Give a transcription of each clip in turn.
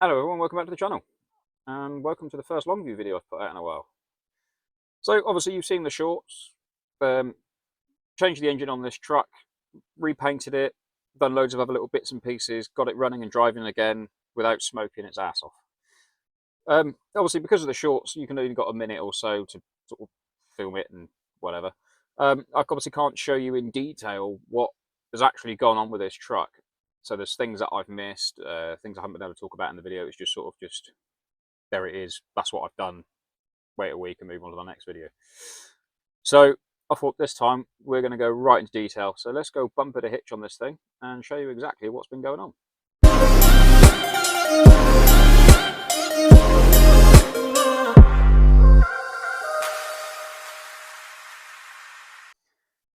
Hello everyone, welcome back to the channel, and welcome to the first long view video I've put out in a while. So obviously you've seen the shorts, changed the engine on this truck, repainted it, done loads of other little bits and pieces, got it running and driving again without smoking its ass off. Obviously because of the shorts you've only got a minute or so to sort of film it and whatever. I obviously can't show you in detail what has actually gone on with this truck. So there's things that I've missed, things I haven't been able to talk about in the video. It's just sort of there it is. That's what I've done. Wait a week and move on to the next video. So I thought this time we're going to go right into detail. So let's go bumper to hitch on this thing and show you exactly what's been going on.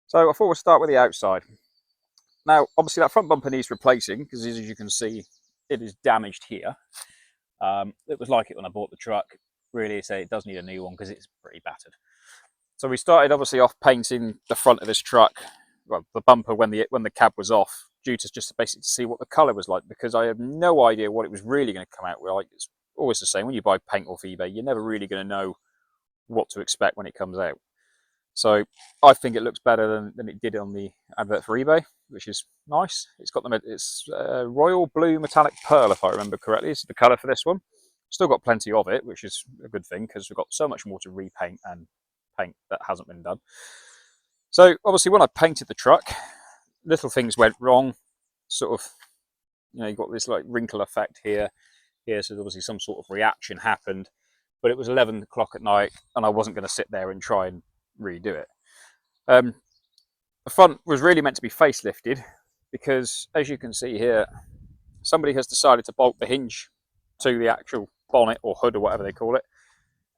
So I thought we'll start with the outside. Now, obviously that front bumper needs replacing because as you can see, it is damaged here. It was like it when I bought the truck. Really, so it does need a new one because it's pretty battered. So we started obviously off painting the front of this truck, well, the bumper when the cab was off, due to just basically to see what the colour was like, because I have no idea what it was really going to come out with. Like, it's always the same when you buy paint off eBay, you're never really going to know what to expect when it comes out. So I think it looks better than it did on the advert for eBay, which is nice. It's royal blue metallic pearl, if I remember correctly. It's the colour for this one. Still got plenty of it, which is a good thing because we've got so much more to repaint and paint that hasn't been done. So obviously when I painted the truck, little things went wrong. Sort of, you've got this like wrinkle effect here. So obviously some sort of reaction happened, but it was 11 o'clock at night and I wasn't going to sit there and try and redo it. The front was really meant to be facelifted because, as you can see here, somebody has decided to bolt the hinge to the actual bonnet or hood or whatever they call it,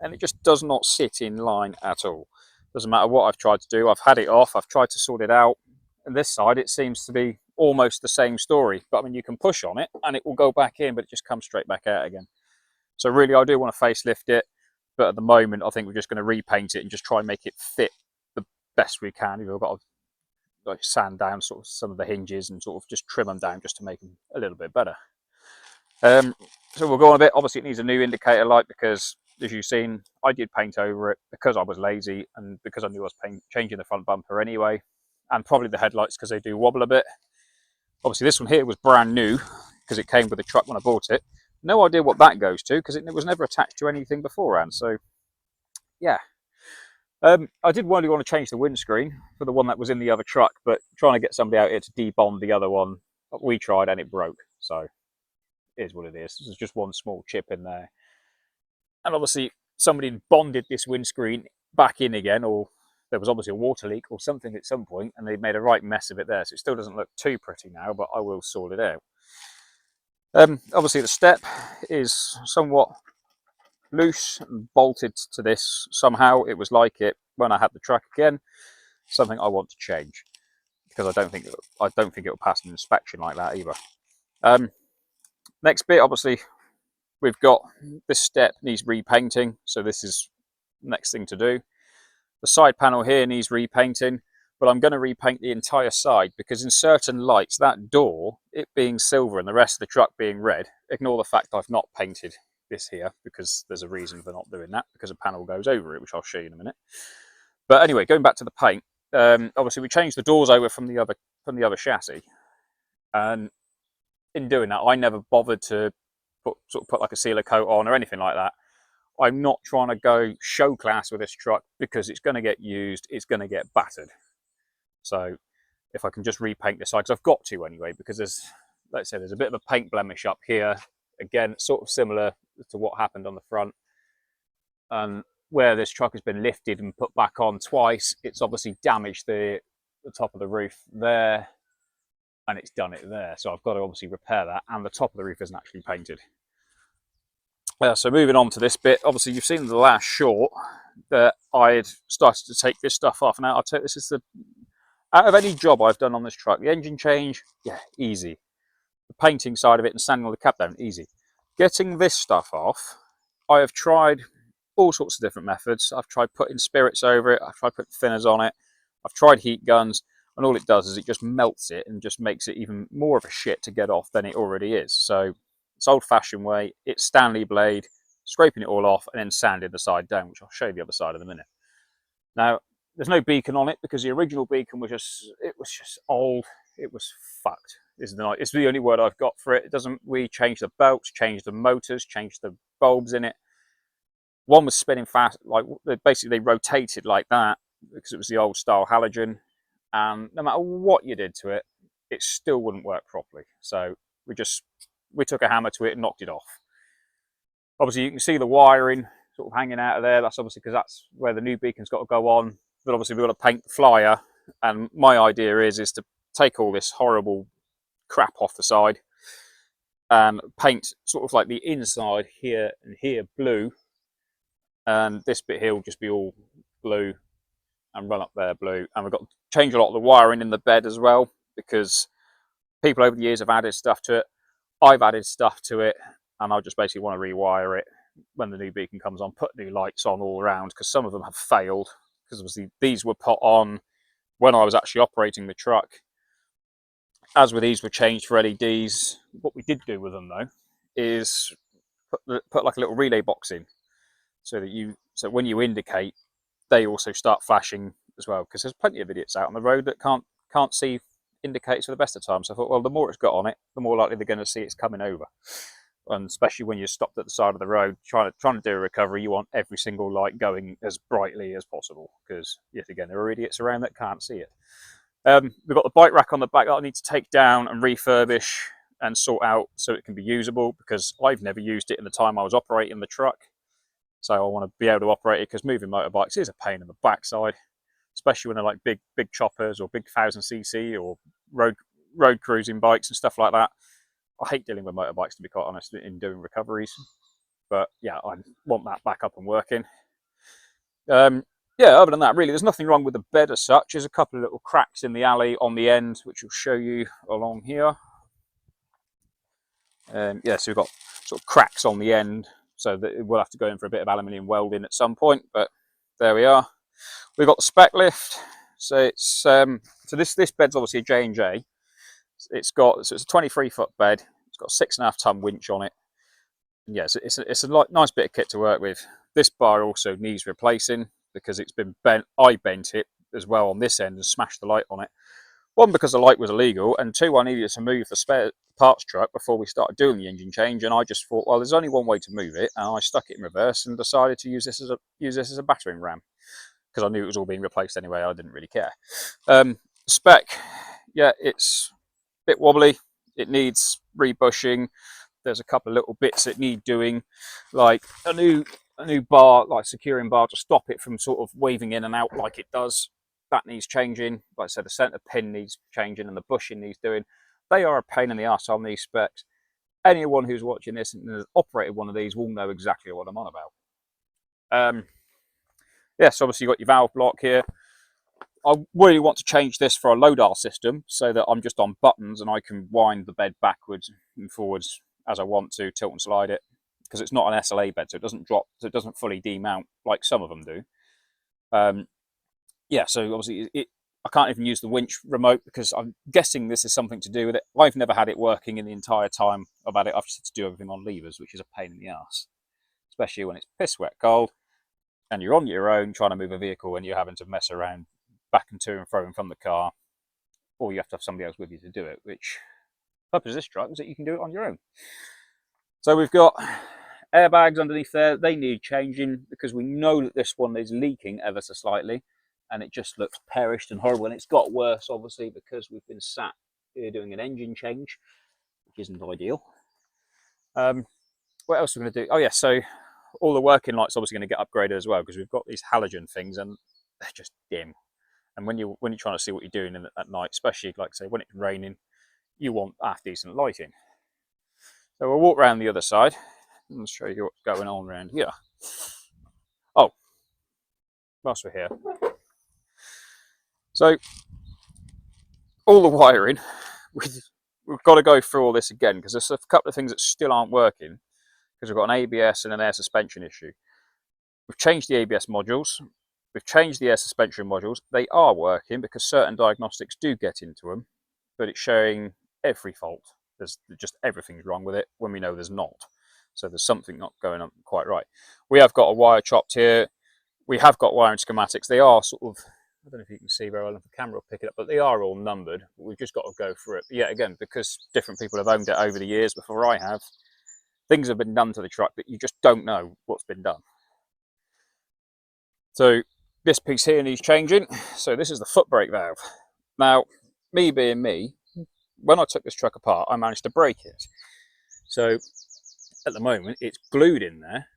and it just does not sit in line at all. Doesn't matter what I've tried to do. I've had it off, I've tried to sort it out, and this side it seems to be almost the same story. But I mean, you can push on it and it will go back in, but it just comes straight back out again. So really I do want to facelift it, but at the moment I think we're just going to repaint it and just try and make it fit the best we can. We've got to like sand down sort of some of the hinges and sort of just trim them down just to make them a little bit better. So we'll go on a bit. Obviously it needs a new indicator light because, as you've seen, I did paint over it because I was lazy and because I knew I was changing the front bumper anyway, and probably the headlights because they do wobble a bit. Obviously this one here was brand new because it came with the truck when I bought it. No idea what that goes to because it was never attached to anything beforehand. So yeah, I did really want to change the windscreen for the one that was in the other truck, but trying to get somebody out here to debond the other one, we tried and it broke. So it is what it is. There's just one small chip in there. And obviously somebody bonded this windscreen back in again, or there was obviously a water leak or something at some point, and they made a right mess of it there. So it still doesn't look too pretty now, but I will sort it out. Obviously the step is somewhat loose and bolted to this somehow. It was like it when I had the truck again. Something I want to change because I don't think it will pass an inspection like that either. Next bit, obviously, we've got this step needs repainting, so this is the next thing to do. The side panel here needs repainting, but I'm going to repaint the entire side because in certain lights, that door, it being silver and the rest of the truck being red, ignore the fact I've not painted this here because there's a reason for not doing that, because a panel goes over it, which I'll show you in a minute. But anyway, going back to the paint, obviously we changed the doors over from the other chassis, and in doing that, I never bothered to put like a sealer coat on or anything like that. I'm not trying to go show class with this truck because it's going to get used, it's going to get battered. So if I can just repaint this side, because I've got to anyway, because let's say there's a bit of a paint blemish up here. Again, sort of similar to what happened on the front. And where this truck has been lifted and put back on twice, it's obviously damaged the top of the roof there, and it's done it there. So I've got to obviously repair that, and the top of the roof isn't actually painted. So moving on to this bit, obviously you've seen the last short that I had started to take this stuff off. Now I'll tell you, this is out of any job I've done on this truck, the engine change, yeah, easy. The painting side of it and sanding all the cap down, easy. Getting this stuff off, I have tried all sorts of different methods. I've tried putting spirits over it, I've tried putting thinners on it, I've tried heat guns, and all it does is it just melts it and just makes it even more of a shit to get off than it already is. So It's old-fashioned way. It's Stanley blade, scraping it all off and then sanding the side down, which I'll show you the other side in a minute. Now, there's no beacon on it because the original beacon was just old. It was fucked. It's the only word I've got for it. It doesn't. We changed the belts, changed the motors, changed the bulbs in it. One was spinning fast, like basically they rotated like that because it was the old style halogen, and no matter what you did to it, it still wouldn't work properly. So we took a hammer to it and knocked it off. Obviously, you can see the wiring sort of hanging out of there. That's obviously because that's where the new beacon's got to go on. But obviously, we've got to paint the flyer, and my idea is to take all this horrible crap off the side and paint sort of like the inside here and here blue, and this bit here will just be all blue and run up there blue. And we've got to change a lot of the wiring in the bed as well, because people over the years have added stuff to it. I've added stuff to it, and I just basically want to rewire it when the new beacon comes on, put new lights on all around, because some of them have failed, because obviously these were put on when I was actually operating the truck. As with these were changed for LEDs, what we did do with them though is put like a little relay box in, so when you indicate, they also start flashing as well, because there's plenty of idiots out on the road that can't see indicators for the best of times. So I thought, well, the more it's got on it, the more likely they're going to see it's coming over. And especially when you're stopped at the side of the road trying to do a recovery, you want every single light going as brightly as possible, because yet again there are idiots around that can't see it. We've got the bike rack on the back that I need to take down and refurbish and sort out so it can be usable, because I've never used it in the time I was operating the truck. So I want to be able to operate it, because moving motorbikes is a pain in the backside, especially when they're like big choppers or big 1000cc or road cruising bikes and stuff like that. I hate dealing with motorbikes, to be quite honest, in doing recoveries. But yeah, I want that back up and working. Yeah, other than that, really, there's nothing wrong with the bed as such. There's a couple of little cracks in the alley on the end, which will show you along here. Yeah, so we've got sort of cracks on the end, so that we'll have to go in for a bit of aluminium welding at some point. But there we are. We've got the spec lift. So it's so this bed's obviously a J&J. So it's a 23-foot bed. It's got a 6.5 ton winch on it. And yeah, so it's a nice bit of kit to work with. This bar also needs replacing because it's been bent. I bent it as well on this end and smashed the light on it. One, because the light was illegal, and two, I needed to move the spare parts truck before we started doing the engine change. And I just thought, well, there's only one way to move it, and I stuck it in reverse and decided to use this as a battering ram, because I knew it was all being replaced anyway. I didn't really care. Spec, yeah, it's a bit wobbly. It needs rebushing. There's a couple of little bits that need doing, like a new bar, like securing bar to stop it from sort of waving in and out like it does. That needs changing. Like I said, the centre pin needs changing and the bushing needs doing. They are a pain in the arse on these specs. Anyone who's watching this and has operated one of these will know exactly what I'm on about. Yes, obviously you've got your valve block here. I really want to change this for a Lodar system so that I'm just on buttons and I can wind the bed backwards and forwards as I want to, tilt and slide it, because it's not an SLA bed, so it doesn't drop, so it doesn't fully demount like some of them do. Yeah, so obviously I can't even use the winch remote, because I'm guessing this is something to do with it. I've never had it working in the entire time I've had it. I've just had to do everything on levers, which is a pain in the ass, especially when it's piss wet cold and you're on your own trying to move a vehicle and you're having to mess around back and to and fro from the car, or you have to have somebody else with you to do it, which the purpose of this truck is that you can do it on your own. So we've got airbags underneath there. They need changing because we know that this one is leaking ever so slightly, and it just looks perished and horrible. And it's got worse, obviously, because we've been sat here doing an engine change, which isn't ideal. What else are we going to do? Oh yeah, so all the working lights obviously going to get upgraded as well, because we've got these halogen things and they're just dim. And when you're trying to see what you're doing at night, especially like say when it's raining, you want half decent lighting. So we'll walk around the other side and show you what's going on around here. Oh, whilst we're here, so all the wiring, we've got to go through all this again, because there's a couple of things that still aren't working, because we've got an ABS and an air suspension issue. We've changed the ABS modules. We've changed the air suspension modules. They are working because certain diagnostics do get into them, but it's showing every fault. There's just everything's wrong with it when we know there's not. So there's something not going on quite right. We have got a wire chopped here. We have got wiring schematics. They are sort of, I don't know if you can see very well if the camera will pick it up, but they are all numbered. We've just got to go through it. But yet again, because different people have owned it over the years before I have, things have been done to the truck that you just don't know what's been done. So this piece here needs changing. So this is the foot brake valve. Now, me being me, when I took this truck apart, I managed to break it. So at the moment, it's glued in there.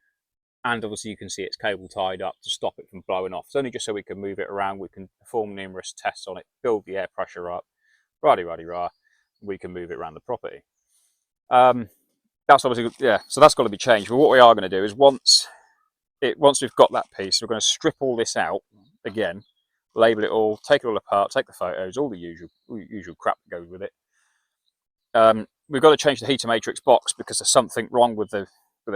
And obviously you can see it's cable tied up to stop it from blowing off. It's only just so we can move it around. We can perform numerous tests on it, build the air pressure up, rah-de-rah-de-rah. We can move it around the property. That's obviously, yeah, so that's got to be changed. But what we are going to do is once we've got that piece, we're going to strip all this out again, label it all, take it all apart, take the photos, all the usual crap that goes with it. We've got to change the heater matrix box because there's something wrong with the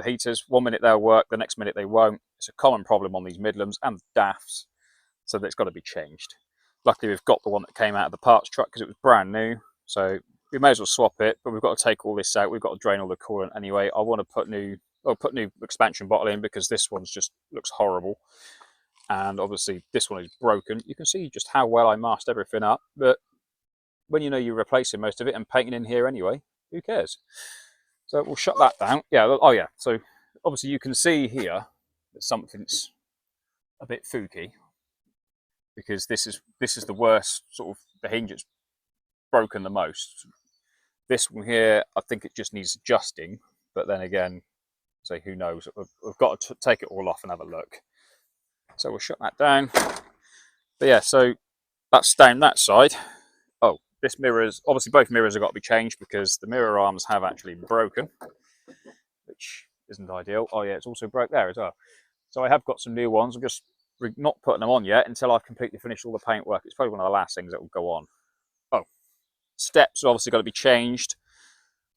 heaters. 1 minute they'll work, the next minute they won't. It's a common problem on these Midlands and DAFs, so that's got to be changed. Luckily we've got the one that came out of the parts truck because it was brand new, so we may as well swap it, but we've got to take all this out. We've got to drain all the coolant anyway. I want to put new expansion bottle in because this one's just looks horrible, and obviously this one is broken. You can see just how well I masked everything up, but when you know you're replacing most of it and painting in here anyway, who cares? So we'll shut that down. Yeah, oh yeah, so obviously you can see here that something's a bit fooky because this is the worst sort of, the hinge that's broken the most. This one here, I think it just needs adjusting, but then again, say who knows, we've got to take it all off and have a look. So we'll shut that down. But yeah, so that's down that side. Oh, this mirror's, obviously both mirrors have got to be changed because the mirror arms have actually broken, which isn't ideal. Oh yeah, it's also broke there as well. So I have got some new ones. I'm just not putting them on yet until I've completely finished all the paint work. It's probably one of the last things that will go on. Oh, steps have obviously got to be changed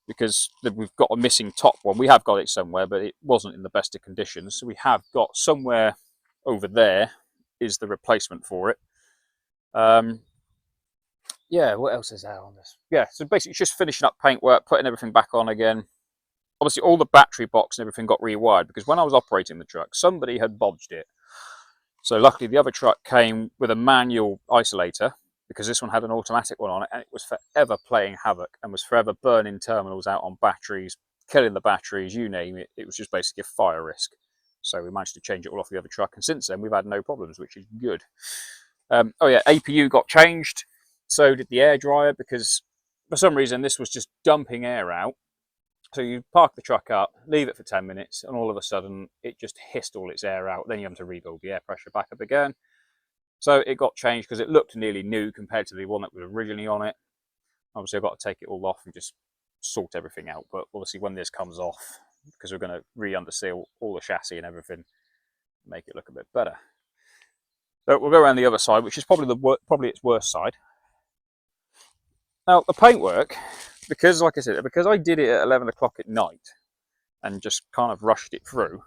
because we've got a missing top one. We have got it somewhere, but it wasn't in the best of conditions. So we have got somewhere over there is the replacement for it. Yeah, what else is there on this? Yeah, so basically it's just finishing up paintwork, putting everything back on again. Obviously all the battery box and everything got rewired because when I was operating the truck, somebody had bodged it. So luckily the other truck came with a manual isolator because this one had an automatic one on it, and it was forever playing havoc and was forever burning terminals out on batteries, killing the batteries, you name it. It was just basically a fire risk. So we managed to change it all off the other truck, and since then we've had no problems, which is good. Oh yeah, APU got changed. So did the air dryer because for some reason this was just dumping air out. So you park the truck up, leave it for 10 minutes, and all of a sudden it just hissed all its air out. Then you have to rebuild the air pressure back up again. So it got changed because it looked nearly new compared to the one that was originally on it. Obviously I've got to take it all off and just sort everything out. But obviously when this comes off, because we're going to re-underseal all the chassis and everything, make it look a bit better. So we'll go around the other side, which is probably its worst side. Now the paintwork, because like I said, because I did it at 11 o'clock at night and just kind of rushed it through,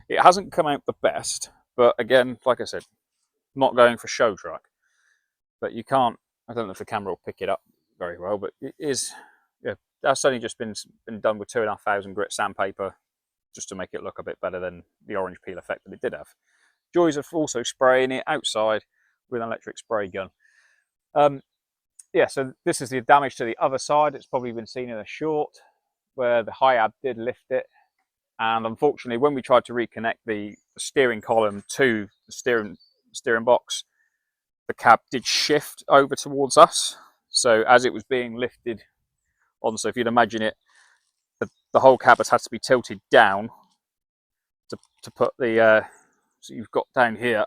it hasn't come out the best. But again, like I said, not going for show truck. But you can't, I don't know if the camera will pick it up very well, but it is, yeah, that's only just been done with 2,500 grit sandpaper just to make it look a bit better than the orange peel effect that it did have. Joys of also spraying it outside with an electric spray gun. Yeah, so this is the damage to the other side. It's probably been seen in a short where the high ab did lift it. And unfortunately, when we tried to reconnect the steering column to the steering box, the cab did shift over towards us. So as it was being lifted on, so if you'd imagine it, the whole cab has had to be tilted down to put the, so you've got down here,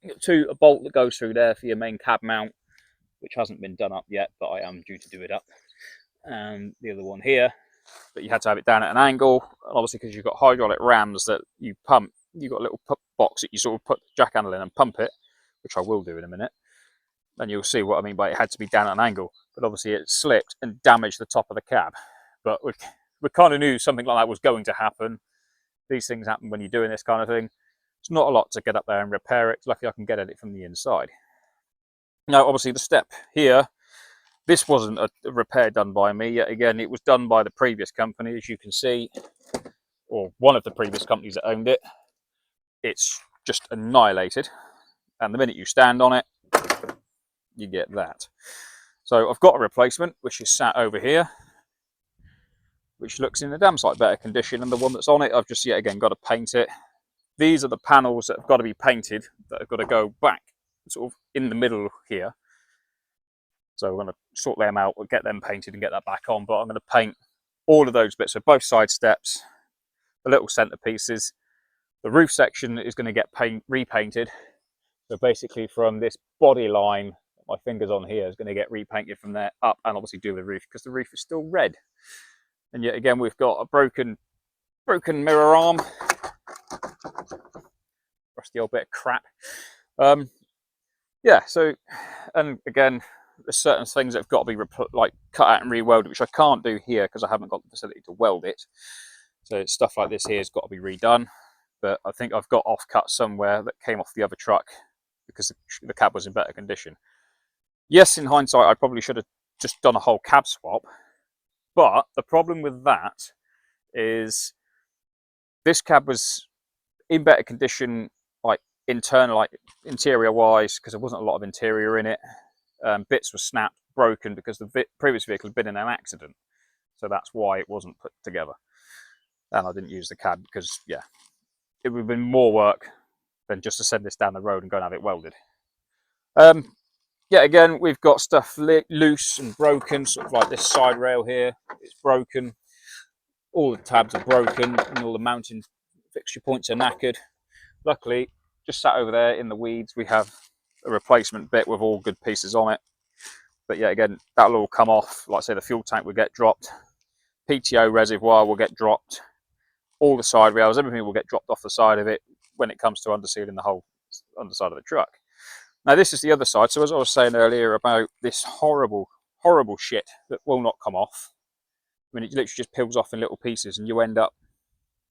you've got a bolt that goes through there for your main cab mount, which hasn't been done up yet, but I am due to do it up. And the other one here, but you had to have it down at an angle. And obviously, because you've got hydraulic rams that you pump, you've got a little box that you sort of put the jack handle in and pump it, which I will do in a minute. And you'll see what I mean by it had to be down at an angle. But obviously, it slipped and damaged the top of the cab. But we kind of knew something like that was going to happen. These things happen when you're doing this kind of thing. It's not a lot to get up there and repair it. Luckily, I can get at it from the inside. Now, obviously, the step here, This wasn't a repair done by me. Yet again, it was done by the previous company, as you can see, or one of the previous companies that owned it. It's just annihilated. And the minute you stand on it, you get that. So I've got a replacement, which is sat over here, which looks in a damn sight better condition. And the one that's on it, I've just yet again got to paint it. These are the panels that have got to be painted, that have got to go back sort of in the middle here. So we're going to sort them out, we'll get them painted and get that back on. But I'm going to paint all of those bits, so both side steps, the little centerpieces. The roof section is going to get repainted. So basically from this body line, my fingers on here, is going to get repainted from there up, and obviously do the roof, because the roof is still red. And yet again, we've got a broken mirror arm. Rusty old bit of crap. Yeah, so, and again, there's certain things that have got to be like cut out and re-welded, which I can't do here because I haven't got the facility to weld it. So stuff like this here has got to be redone. But I think I've got off-cut somewhere that came off the other truck because the cab was in better condition. Yes, in hindsight, I probably should have just done a whole cab swap. But the problem with that is this cab was in better condition, like internal, like interior wise, because there wasn't a lot of interior in it. Bits were snapped, broken, because the previous vehicle had been in an accident. So that's why it wasn't put together. And I didn't use the cab because, yeah, it would have been more work than just to send this down the road and go and have it welded. Yeah, again, we've got stuff loose and broken, sort of like this side rail here. It's broken. All the tabs are broken and all the mounting fixture points are knackered. Luckily, just sat over there in the weeds, we have a replacement bit with all good pieces on it. But yeah, again, that'll all come off. Like I say, the fuel tank will get dropped. PTO reservoir will get dropped. All the side rails, everything will get dropped off the side of it when it comes to undersealing the whole underside of the truck. Now this is the other side. So as I was saying earlier about this horrible, horrible shit that will not come off. I mean, it literally just peels off in little pieces and you end up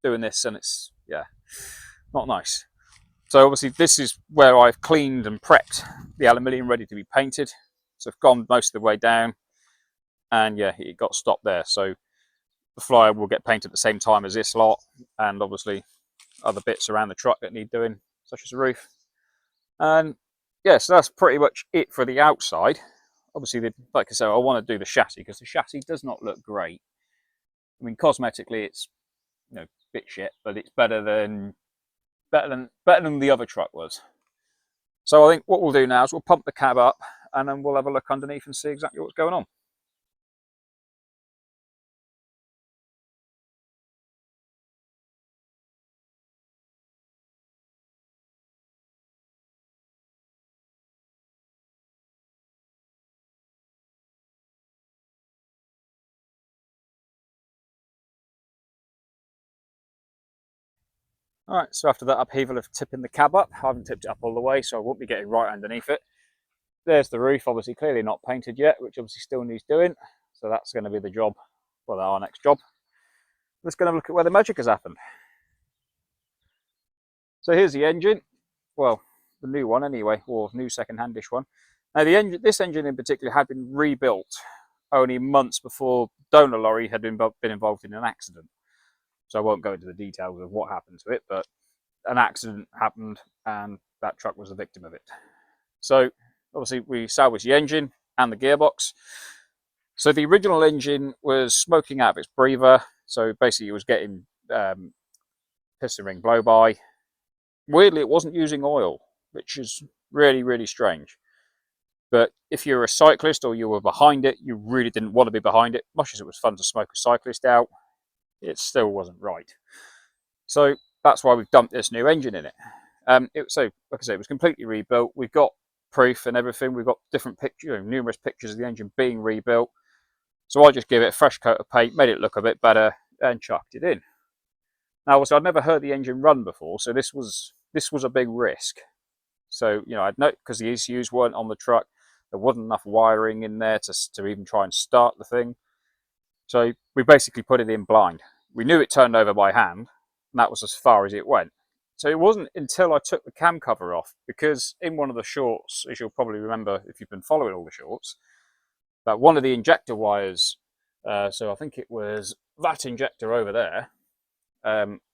doing this and it's, yeah, not nice. So obviously this is where I've cleaned and prepped the aluminium ready to be painted. So I've gone most of the way down and yeah, it got stopped there. So the flyer will get painted at the same time as this lot, and obviously other bits around the truck that need doing, such as the roof. And yeah, so that's pretty much it for the outside. Obviously, like I said, I want to do the chassis because the chassis does not look great. I mean, cosmetically, it's, you know, a bit shit, but it's better than the other truck was. So I think what we'll do now is we'll pump the cab up and then we'll have a look underneath and see exactly what's going on. All right, so after that upheaval of tipping the cab up, I haven't tipped it up all the way, so I won't be getting right underneath it. There's the roof, obviously clearly not painted yet, which obviously still needs doing. So that's going to be the job, well, our next job. Let's go and have a look at where the magic has happened. So here's the engine. Well, the new one anyway, or new second-handish one. Now this engine in particular had been rebuilt only months before donor lorry had been involved in an accident. So I won't go into the details of what happened to it, but an accident happened and that truck was the victim of it. So obviously we salvaged the engine and the gearbox. So the original engine was smoking out of its breather. So basically it was getting piston ring blow by. Weirdly, it wasn't using oil, which is really, really strange. But if you're a cyclist or you were behind it, you really didn't want to be behind it. Much as it was fun to smoke a cyclist out, it still wasn't right. So that's why we've dumped this new engine in it. So, like I say, it was completely rebuilt. We've got proof and everything. We've got different pictures, numerous pictures of the engine being rebuilt. So I just gave it a fresh coat of paint, made it look a bit better, and chucked it in. Now, obviously, I'd never heard the engine run before, so this was a big risk. So, you know, I'd note because the ECUs weren't on the truck, there wasn't enough wiring in there to even try and start the thing. So we basically put it in blind. We knew it turned over by hand, and that was as far as it went. So it wasn't until I took the cam cover off, because in one of the shorts, as you'll probably remember if you've been following all the shorts, But one of the injector wires, so I think it was that injector over there,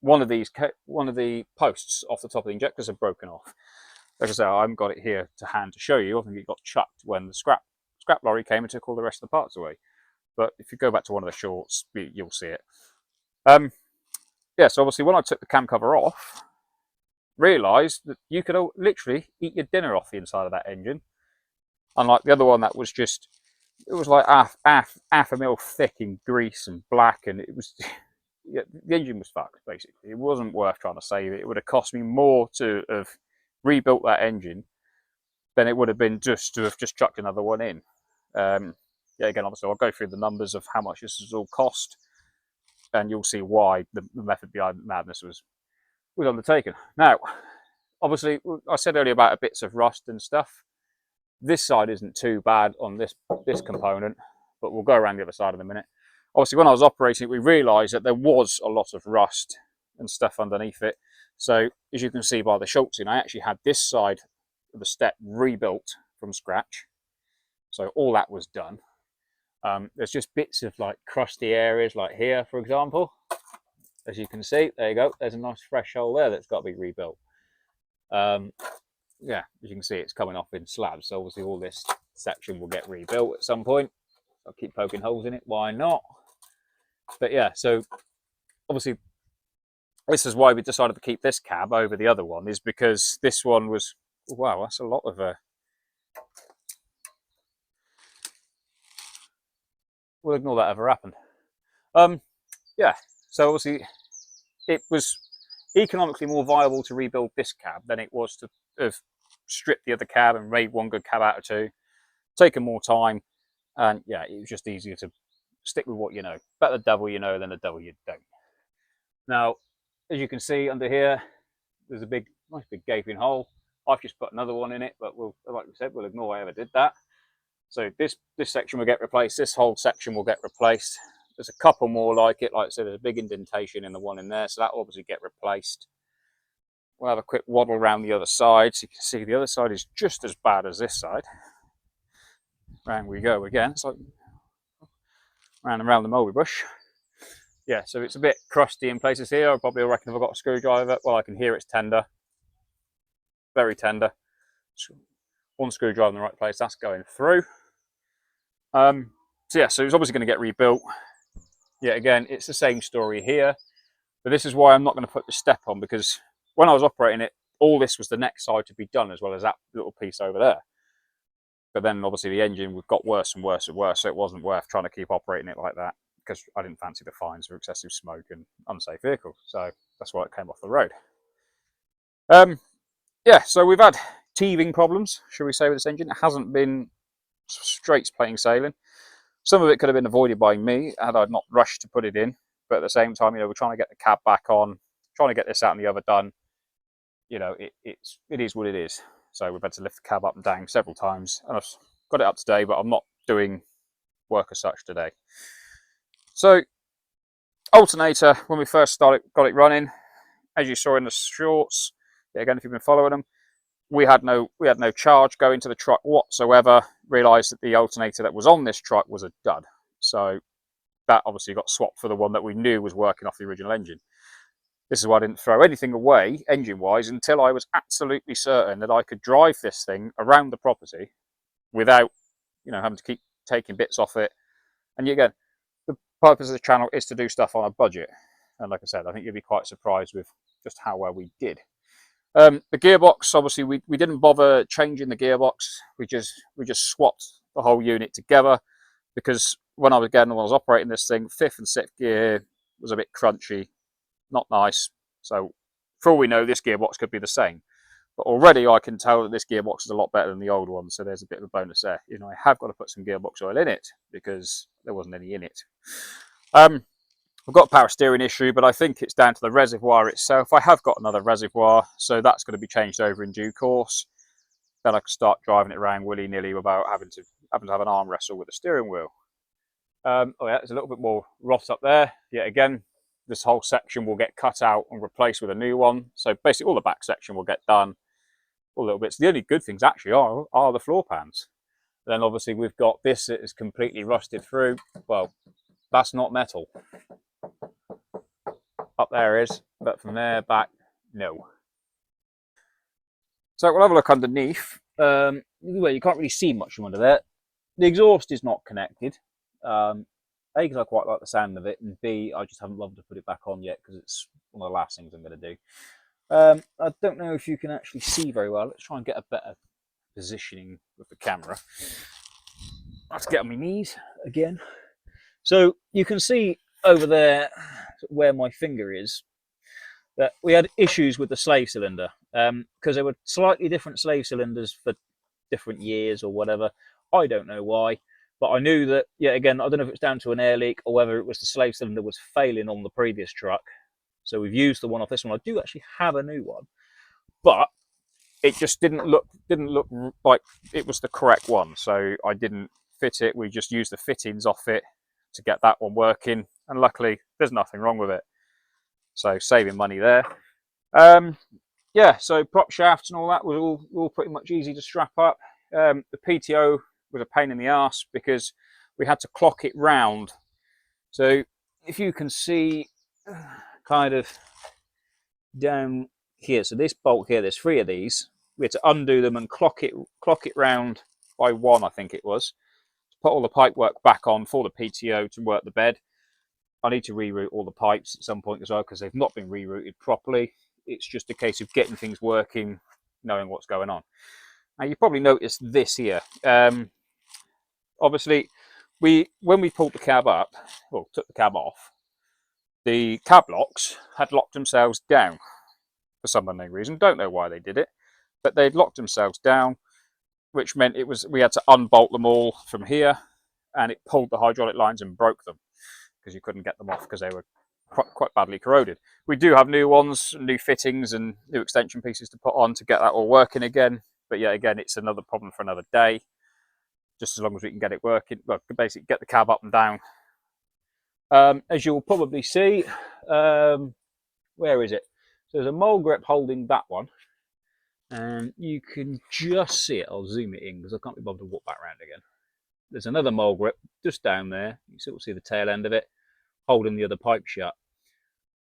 one of the posts off the top of the injectors have broken off. Like I say, I haven't got it here to hand to show you. I think it got chucked when the scrap lorry came and took all the rest of the parts away. But if you go back to one of the shorts, you'll see it. Yeah, so obviously when I took the cam cover off, realised that you could literally eat your dinner off the inside of that engine. Unlike the other one that was just, it was like half a mil thick in grease and black, and it was, yeah, the engine was fucked, basically. It wasn't worth trying to save it. It would have cost me more to have rebuilt that engine than it would have been just to have just chucked another one in. Yeah, again, obviously I'll go through the numbers of how much this has all cost, and you'll see why the method behind the madness was undertaken. Now, obviously, I said earlier about bits of rust and stuff. This side isn't too bad on this component, but we'll go around the other side in a minute. Obviously, when I was operating it, we realised that there was a lot of rust and stuff underneath it. So, as you can see by the Schultzing, I actually had this side of the step rebuilt from scratch. So all that was done. There's just bits of like crusty areas, like here, for example. As you can see, there you go. There's a nice fresh hole there that's got to be rebuilt. Yeah, as you can see, it's coming off in slabs. So obviously all this section will get rebuilt at some point. I'll keep poking holes in it. Why not? But yeah, so obviously this is why we decided to keep this cab over the other one, is because this one was, wow, that's a lot of we'll ignore that ever happened. Yeah, so obviously it was economically more viable to rebuild this cab than it was to have stripped the other cab and made one good cab out of two, taken more time, and yeah, it was just easier to stick with what you know. Better the devil you know than the devil you don't. Now, as you can see under here, there's a nice big gaping hole. I've just put another one in it, but we'll, like we said, we'll ignore I ever did that. So this section will get replaced. This whole section will get replaced. There's a couple more like it. Like I said, there's a big indentation in the one in there, so that will obviously get replaced. We'll have a quick waddle around the other side. So you can see the other side is just as bad as this side. Round we go again. It's like round and round the mulberry bush. Yeah, so it's a bit crusty in places here. I probably reckon if I've got a screwdriver, well, I can hear it's tender. Very tender. One screwdriver in the right place, that's going through. So yeah, so it's obviously going to get rebuilt. Yeah, again, it's the same story here, but this is why I'm not going to put the step on, because when I was operating it, all this was the next side to be done, as well as that little piece over there. But then obviously the engine got worse and worse and worse, so it wasn't worth trying to keep operating it like that, because I didn't fancy the fines for excessive smoke and unsafe vehicle. So that's why it came off the road. Yeah, so we've had teething problems, shall we say, with this engine. It hasn't been straight plain sailing. Some of it could have been avoided by me had I not rushed to put it in. But at the same time, you know, we're trying to get the cab back on, trying to get this out and the other done. You know, it is what it is. So we've had to lift the cab up and down several times. And I've got it up today, but I'm not doing work as such today. So, alternator, when we first got it running, as you saw in the shorts, again, if you've been following them, we had no charge going to the truck whatsoever. Realised that the alternator that was on this truck was a dud. So that obviously got swapped for the one that we knew was working off the original engine. This is why I didn't throw anything away engine-wise until I was absolutely certain that I could drive this thing around the property without, you know, having to keep taking bits off it. And again, the purpose of the channel is to do stuff on a budget. And like I said, I think you'll be quite surprised with just how well we did. The gearbox, obviously, we didn't bother changing the gearbox. We just swapped the whole unit together, because when I was operating this thing, fifth and sixth gear was a bit crunchy, not nice. So for all we know, this gearbox could be the same. But already I can tell that this gearbox is a lot better than the old one, so there's a bit of a bonus there. You know, I have got to put some gearbox oil in it because there wasn't any in it. I've got a power steering issue, but I think it's down to the reservoir itself. I have got another reservoir, so that's going to be changed over in due course. Then I can start driving it around willy-nilly without having to have an arm wrestle with the steering wheel. Oh yeah, there's a little bit more rot up there. Yet again, this whole section will get cut out and replaced with a new one. So basically all the back section will get done. All little bits. The only good things actually are the floor pans. Then obviously we've got this that is completely rusted through. Well, that's not metal. Up there is, but from there back, no. So we'll have a look underneath. Well, you can't really see much from under there. The exhaust is not connected. A, because I quite like the sound of it, and B, I just haven't bothered to put it back on yet because it's one of the last things I'm going to do. I don't know if you can actually see very well. Let's try and get a better positioning with the camera. I have to get on my knees again. So you can see over there where my finger is that we had issues with the slave cylinder because there were slightly different slave cylinders for different years or whatever. I don't know why, but I knew that, yeah, again, I don't know if it's down to an air leak or whether it was the slave cylinder was failing on the previous truck. So we've used the one off this one. I do actually have a new one, but it just didn't look like it was the correct one. So I didn't fit it. We just used the fittings off it to get that one working, and luckily there's nothing wrong with it. So saving money there. Yeah, so prop shafts and all that was all pretty much easy to strap up. The PTO was a pain in the ass because we had to clock it round. So if you can see kind of down here, so this bolt here, there's 3 of these. We had to undo them and clock it round by 1, I think it was. Put all the pipe work back on for the PTO to work the bed. I need to reroute all the pipes at some point as well because they've not been rerouted properly. It's just a case of getting things working, knowing what's going on. Now you probably noticed this here. Obviously, when we pulled the cab up, well, took the cab off, the cab locks had locked themselves down for some unknown reason. Don't know why they did it, but they'd locked themselves down, which meant we had to unbolt them all from here, and it pulled the hydraulic lines and broke them because you couldn't get them off because they were quite badly corroded. We do have new ones, new fittings and new extension pieces to put on to get that all working again. But yeah, again, it's another problem for another day. Just as long as we can get it working, well, basically get the cab up and down. As you'll probably see, where is it? So there's a mole grip holding that one, and you can just see it. I'll zoom it in because I can't be bothered to walk back around again. There's another mole grip just down there. You can still see the tail end of it holding the other pipe shut.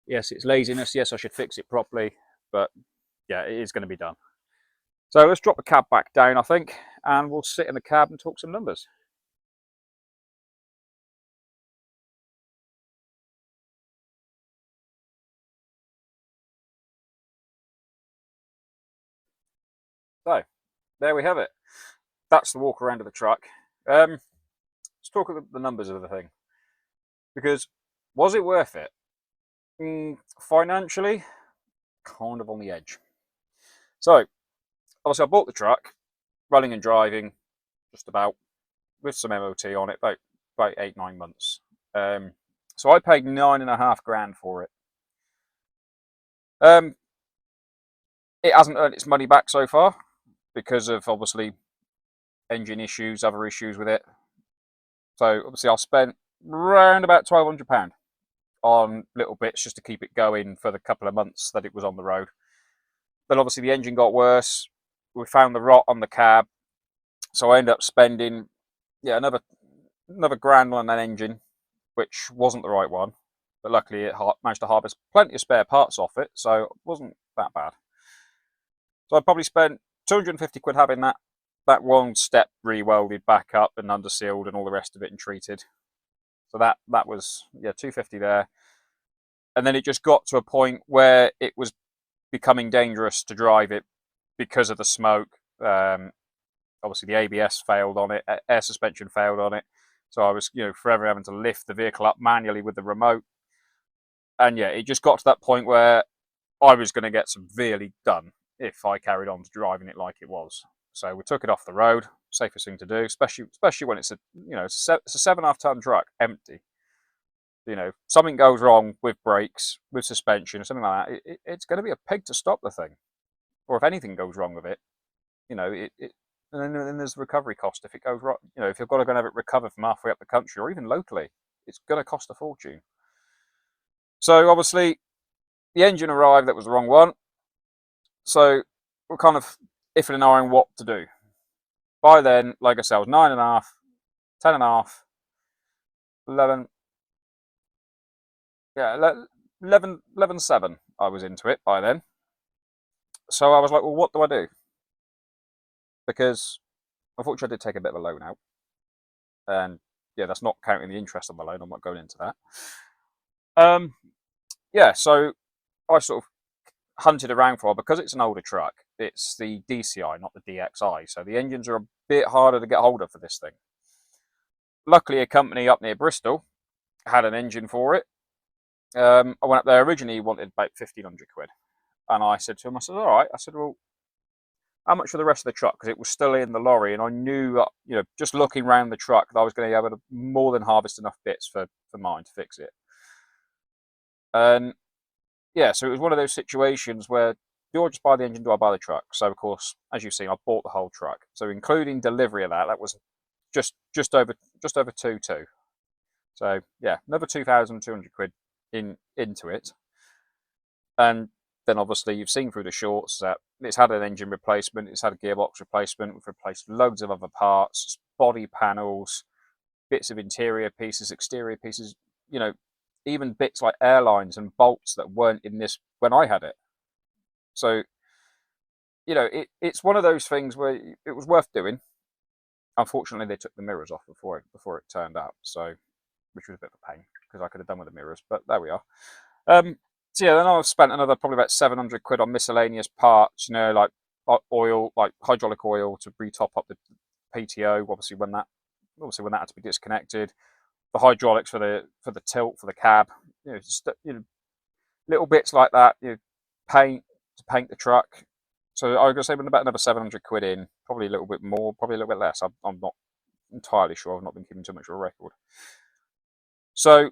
Yes, it's laziness. Yes, I should fix it properly, but yeah, it is going to be done. So let's drop the cab back down, I think, and we'll sit in the cab and talk some numbers. So there we have it. That's the walk around of the truck. Let's talk about the numbers of the thing, because was it worth it? Financially, kind of on the edge. So obviously I bought the truck, running and driving, just about, with some MOT on it, about 8-9 months. So I paid £9.5 for it. It hasn't earned its money back so far because of obviously engine issues, other issues with it. So obviously I spent around about £1,200 on little bits just to keep it going for the couple of months that it was on the road. Then obviously the engine got worse. We found the rot on the cab, so I ended up spending another grand on an engine, which wasn't the right one. But luckily it managed to harvest plenty of spare parts off it, so it wasn't that bad. So I probably spent 250 quid having that one step re-welded back up and undersealed and all the rest of it and treated. So that was 250 there. And then it just got to a point where it was becoming dangerous to drive it because of the smoke. Obviously the ABS failed on it, air suspension failed on it. So I was, forever having to lift the vehicle up manually with the remote. And yeah, it just got to that point where I was going to get severely done if I carried on driving it like it was. So we took it off the road, safest thing to do, especially when it's a 7.5 ton truck, empty. Something goes wrong with brakes, with suspension, or something like that. It's going to be a pig to stop the thing, or if anything goes wrong with it, and then there's the recovery cost if it goes wrong. If you've got to go and have it recovered from halfway up the country or even locally, it's going to cost a fortune. So obviously, the engine arrived. That was the wrong one. So we're kind of iffing and ahhing what to do. By then, like I said, I was 9.5, 10.5, 11, yeah, 11.7. I was into it by then. So I was like, well, what do I do? Because unfortunately, I did take a bit of a loan out. And yeah, that's not counting the interest on the loan. I'm not going into that. Um, yeah, so I sort of hunted around for, because it's an older truck, it's the DCI, not the DXI. So the engines are a bit harder to get hold of for this thing. Luckily, a company up near Bristol had an engine for it. I went up there originally, wanted about 1,500 quid. And I said to him, I said, all right. I said, well, how much for the rest of the truck? Because it was still in the lorry. And I knew, just looking around the truck, that I was going to be able to more than harvest enough bits for mine to fix it. And yeah, so it was one of those situations where, do I just buy the engine, do I buy the truck? So of course, as you've seen, I bought the whole truck. So including delivery of that was just over 2.2. So yeah, another 2,200 quid into it. And then obviously you've seen through the shorts that it's had an engine replacement, it's had a gearbox replacement, we've replaced loads of other parts, body panels, bits of interior pieces, exterior pieces, even bits like airlines and bolts that weren't in this when I had it. So, it's one of those things where it was worth doing. Unfortunately, they took the mirrors off before it turned up, so which was a bit of a pain because I could have done with the mirrors, but there we are. So yeah, then I've spent another probably about 700 quid on miscellaneous parts, like oil, like hydraulic oil to retop up the PTO. Obviously, when that had to be disconnected, the hydraulics for the tilt for the cab, just, little bits like that. Paint to paint the truck. So I'm gonna say about another 700 quid in, probably a little bit more, probably a little bit less. I'm not entirely sure. I've not been keeping too much of a record. So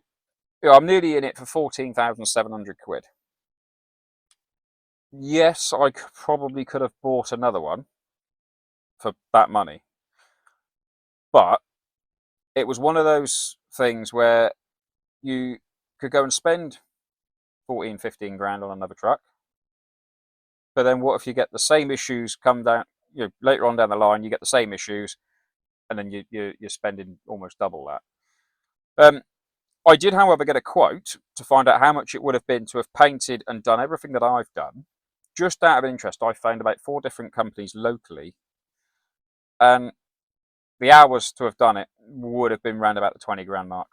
I'm nearly in it for 14,700 quid. Yes, I probably could have bought another one for that money, but it was one of those things where you could go and spend 14, 15 grand on another truck, but then what if you get the same issues come down, later on down the line, you get the same issues, and then you're spending almost double that. I did, however, get a quote to find out how much it would have been to have painted and done everything that I've done. Just out of interest, I found about 4 different companies locally, and the hours to have done it would have been around about the 20 grand mark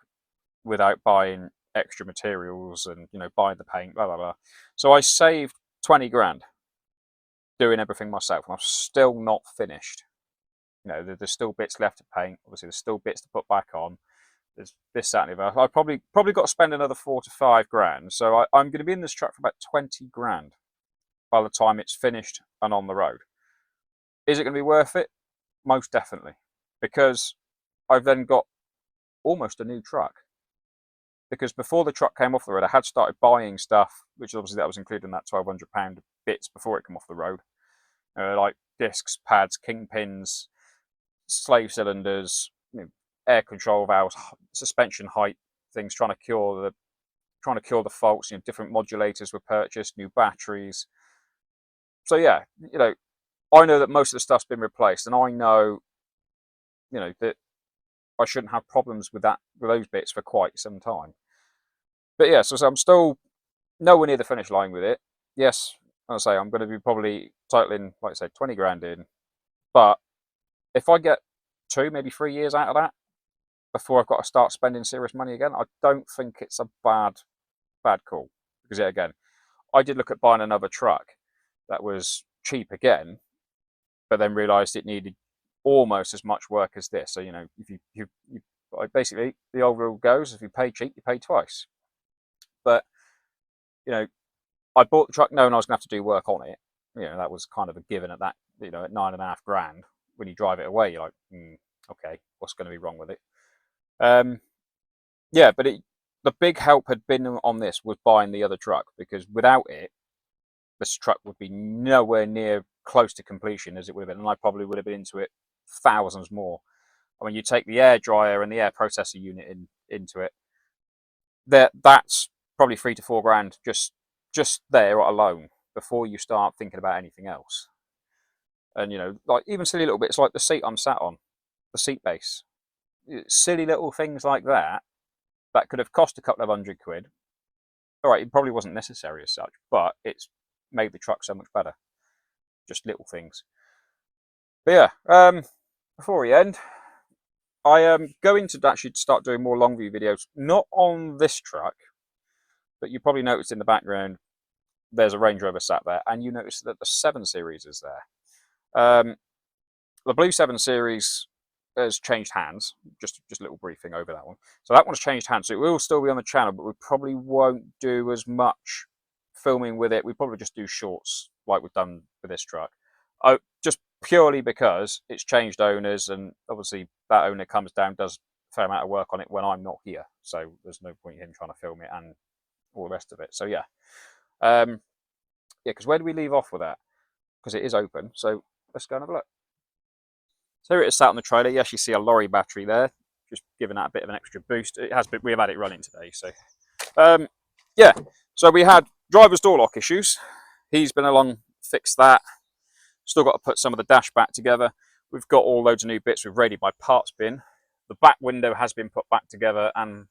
without buying extra materials and buying the paint, blah blah blah. So I saved 20 grand doing everything myself, and I'm still not finished. There's still bits left to paint. Obviously, there's still bits to put back on. There's this, that, and the other. I probably got to spend another 4 to 5 grand. So I'm going to be in this truck for about 20 grand by the time it's finished and on the road. Is it going to be worth it? Most definitely, because I've then got almost a new truck. Because before the truck came off the road, I had started buying stuff, which obviously that was included in that £1,200 bits before it came off the road, like discs, pads, kingpins, slave cylinders, air control valves, suspension height things, trying to cure the faults. Different modulators were purchased, new batteries. So yeah, I know that most of the stuff's been replaced, and I know, that I shouldn't have problems with those bits for quite some time. But yeah, so I'm still nowhere near the finish line with it. Yes, I'll say I'm going to be probably totaling, like I said, 20 grand in. But if I get 2, maybe 3 years out of that before I've got to start spending serious money again, I don't think it's a bad call. Because yeah, again, I did look at buying another truck that was cheap again, but then realised it needed almost as much work as this. So if you basically, the old rule goes: if you pay cheap, you pay twice. But I bought the truck knowing I was going to have to do work on it. That was kind of a given at that. At 9.5 grand, when you drive it away, you're like, okay, what's going to be wrong with it? Yeah, but the big help had been on this was buying the other truck, because without it, this truck would be nowhere near close to completion as it would have been, and I probably would have been into it thousands more. I mean, you take the air dryer and the air processor unit into it, that's probably 3 to 4 grand just there alone before you start thinking about anything else. And you know, like even silly little bits like the seat I'm sat on, the seat base, silly little things like that that could have cost a couple of £100. All right, it probably wasn't necessary as such, but it's made the truck so much better. Just little things. But yeah, before we end, I am going to actually start doing more long view videos, not on this truck, but you probably noticed in the background there's a Range Rover sat there, and you notice that the 7 Series is there. The blue 7 Series has changed hands. Just a little briefing over that one. So that one's changed hands. So it will still be on the channel, but we probably won't do as much filming with it. We probably just do shorts like we've done with this truck. Oh, just purely because it's changed owners, and obviously that owner comes down, does a fair amount of work on it when I'm not here. So there's no point in him trying to film it and all the rest of it. So yeah. Yeah, because where do we leave off with that? Because it is open. So let's go and have a look. So here it is sat on the trailer. You actually see a lorry battery there, just giving that a bit of an extra boost. It has been, we have had it running today. So yeah, so we had driver's door lock issues. He's been along, fixed that. Still got to put some of the dash back together. We've got all loads of new bits. We've raided my parts bin. The back window has been put back together and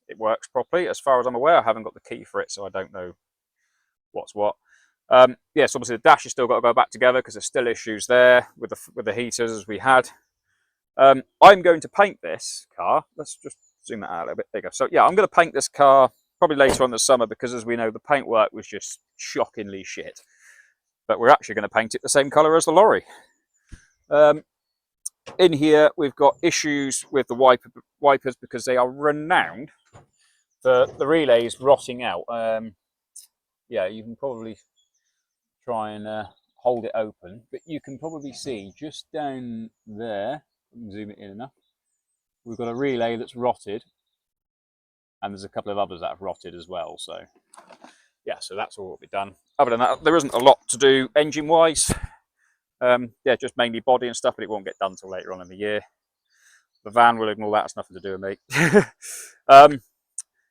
it works properly. As far as I'm aware, I haven't got the key for it, so I don't know what's what. Yes, obviously the dash has still got to go back together because there's still issues there with the heaters as we had. I'm going to paint this car. Let's just zoom that out a little bit bigger. So yeah, I'm going to paint this car probably later on this summer because, as we know, the paint work was just shockingly shit. But we're actually going to paint it the same colour as the lorry. In here, we've got issues with the wipers because they are renowned for the relays rotting out. Yeah, you can probably try and hold it open, but you can probably see just down there, zoom it in enough, we've got a relay that's rotted, and there's a couple of others that have rotted as well. So yeah, so that's all will be done. Other than that, there isn't a lot to do engine wise. Yeah, just mainly body and stuff, but it won't get done until later on in the year. The van will ignore that, has nothing to do with me.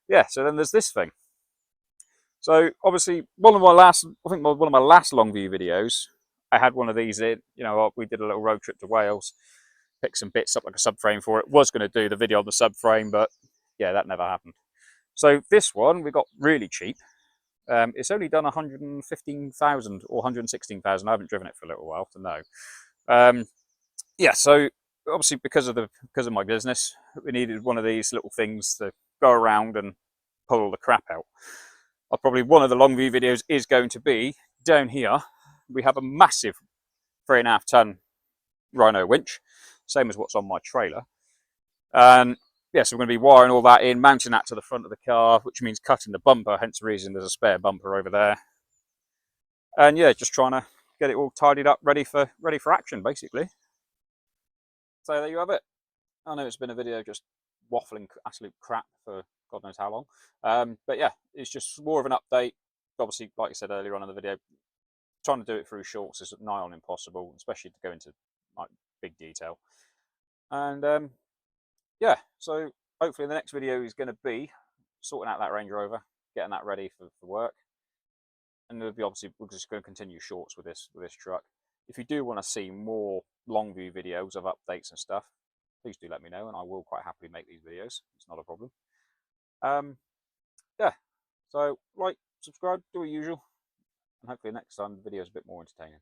Yeah, so then there's this thing. So obviously one of my last long view videos, I had one of these in. You know, we did a little road trip to Wales, picked some bits up like a subframe for it. Was going to do the video on the subframe, but yeah, that never happened. So this one we got really cheap. It's only done 115,000 or 116,000. I haven't driven it for a little while to know. Yeah, so obviously because of my business, we needed one of these little things to go around and pull all the crap out. Probably one of the long view videos is going to be down here. We have a massive 3.5 ton Rhino winch, same as what's on my trailer. And yeah, so we're going to be wiring all that in, mounting that to the front of the car, which means cutting the bumper, hence the reason there's a spare bumper over there. And yeah, just trying to get it all tidied up, ready for action, basically. So there you have it. I know it's been a video just waffling absolute crap for God knows how long. But yeah, it's just more of an update. Obviously, like I said earlier on in the video, trying to do it through shorts is nigh on impossible, especially to go into like big detail. And yeah, so hopefully the next video is going to be sorting out that Range Rover, getting that ready for work. And obviously we're just going to continue shorts with this truck. If you do want to see more long view videos of updates and stuff, please do let me know, and I will quite happily make these videos. It's not a problem. Yeah, so like, subscribe, do as usual, and hopefully next time the video is a bit more entertaining.